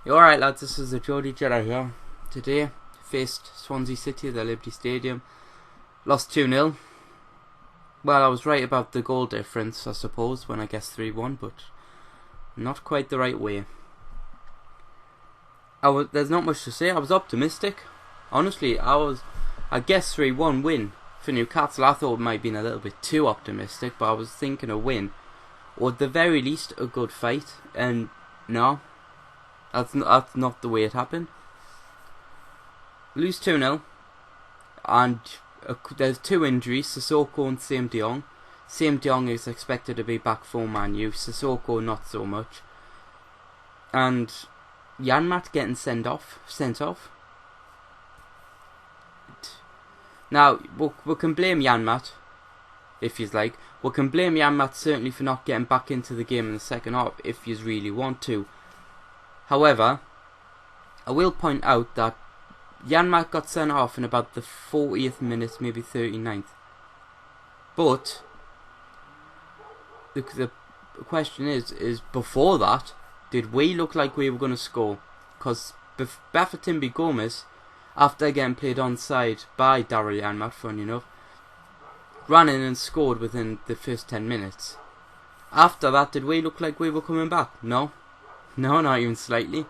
You alright lads, this is the GeordieJedi here. Today, faced Swansea City at the Liberty Stadium. Lost 2-0. Well, I was right about the goal difference, I suppose, when I guessed 3-1, but not quite the right way. There's not much to say. I was optimistic. Honestly, I guessed 3-1 win for Newcastle. I thought it might have been a little bit too optimistic, but I was thinking a win, or at the very least a good fight, and no. That's not the way it happened. Lose 2-0, and there's two injuries, Sissoko and Sam de Jong. Sam de Jong is expected to be back for Man U, Sissoko not so much. And Janmaat getting sent off. Now, we can blame Janmaat, if you like. We can blame Janmaat certainly for not getting back into the game in the second half, if you really want to. However, I will point out that Janmaat got sent off in about the 40th minute, maybe 39th. But the question is before that, did we look like we were going to score? Because Bafétimbi Gomes, after getting played onside by Daryl Janmaat, funny enough, ran in and scored within the first 10 minutes. After that, did we look like we were coming back? No. No, not even slightly.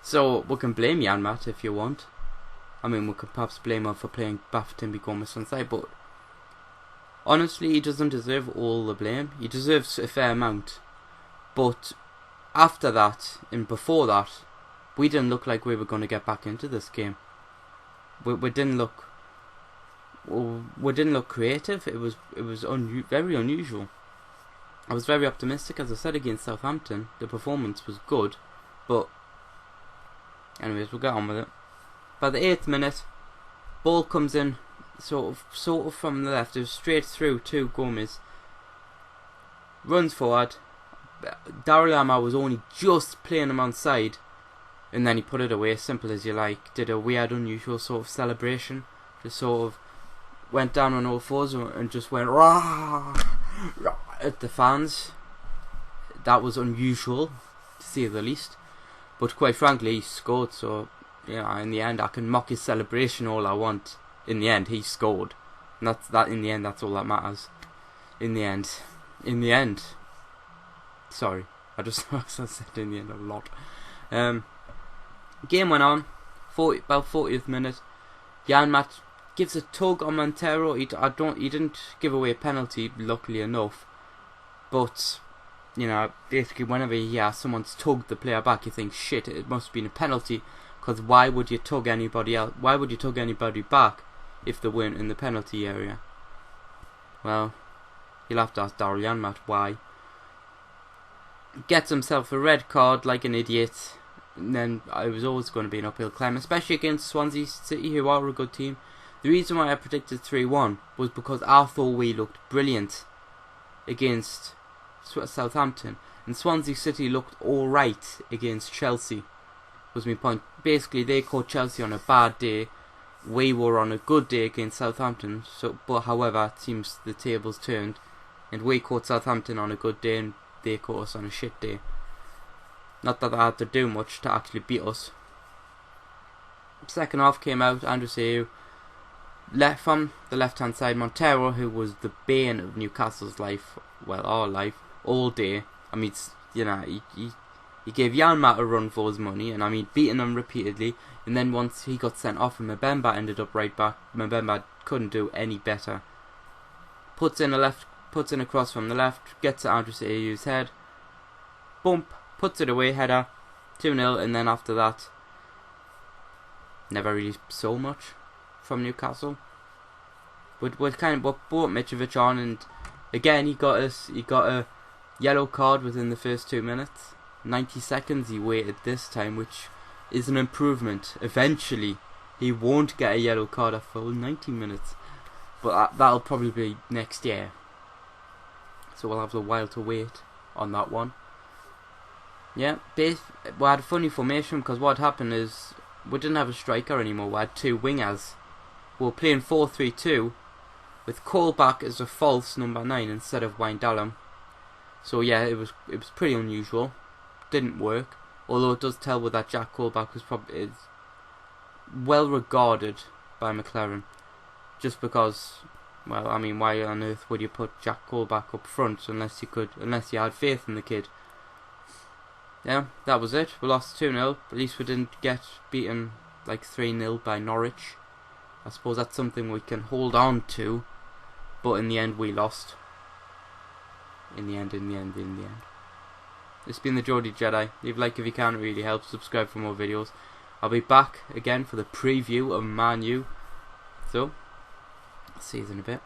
So we can blame Janmaat if you want. I mean, we could perhaps blame him for playing Bafétimbi Gomes on side, but honestly, he doesn't deserve all the blame. He deserves a fair amount. But after that, and before that, we didn't look like we were going to get back into this game. We didn't look creative. It was very unusual. I was very optimistic, as I said, against Southampton. The performance was good, but anyways, we'll get on with it. By the 8th minute, ball comes in, sort of from the left. It was straight through to Gomes. Runs forward. Daryl Janmaat was only just playing him on side, and then he put it away. Simple as you like. Did a weird, unusual sort of celebration. Just sort of went down on all fours and just went rah, rah at the fans. That was unusual, to say the least. But quite frankly, he scored, so in the end I can mock his celebration all I want. In the end, he scored. And in the end, that's all that matters. In the end. Sorry, I said in the end a lot. Game went on. About 40th minute. Janmaat gives a tug on Montero. He didn't give away a penalty, luckily enough. But basically, whenever someone's tugged the player back, you think, shit, it must have been a penalty. Because why would you tug anybody else? Why would you tug anybody back if they weren't in the penalty area? Well, you'll have to ask Daryl Janmaat why. Gets himself a red card like an idiot, and then it was always going to be an uphill climb, especially against Swansea City, who are a good team. The reason why I predicted 3-1 was because I thought we looked brilliant against Southampton, and Swansea City looked alright against Chelsea, was my point. Basically, they caught Chelsea on a bad day. We were on a good day against Southampton, but however, it seems the tables turned, and we caught Southampton on a good day, and they caught us on a shit day. Not that they had to do much to actually beat us. Second half came out, Andrew Seyu left from the left-hand side. Montero, who was the bane of Newcastle's life, well, our life, all day. I mean, he gave Janmaat a run for his money, and I mean, beating him repeatedly. And then once he got sent off, and Mbemba ended up right back. Mbemba couldn't do any better. Puts in a cross from the left, gets to Andrew Seyu's head, bump, puts it away, header, 2-0, and then after that, never really saw much from Newcastle. But what brought Mitrovic on, and again he got a yellow card within the first 2 minutes. 90 seconds he waited this time, which is an improvement. Eventually he won't get a yellow card a full 90 minutes, but that'll probably be next year, so we'll have a while to wait on that one. Yeah, we had a funny formation, because what happened is we didn't have a striker anymore. We had two wingers. We were playing 4-3-2 with Colback as a false number 9 instead of Wijnaldum. So yeah, it was pretty unusual. Didn't work. Although it does tell with that Jack Colback was probably well regarded by McLaren, just because, well, I mean, why on earth would you put Jack Colback up front unless you had faith in the kid? Yeah, that was it. We lost 2-0. At least we didn't get beaten like 3-0 by Norwich. I suppose that's something we can hold on to, but in the end we lost. In the end. It's been the GeordieJedi. Leave a like if you can, it really helps. Subscribe for more videos. I'll be back again for the preview of Man U. So, I'll see you in a bit.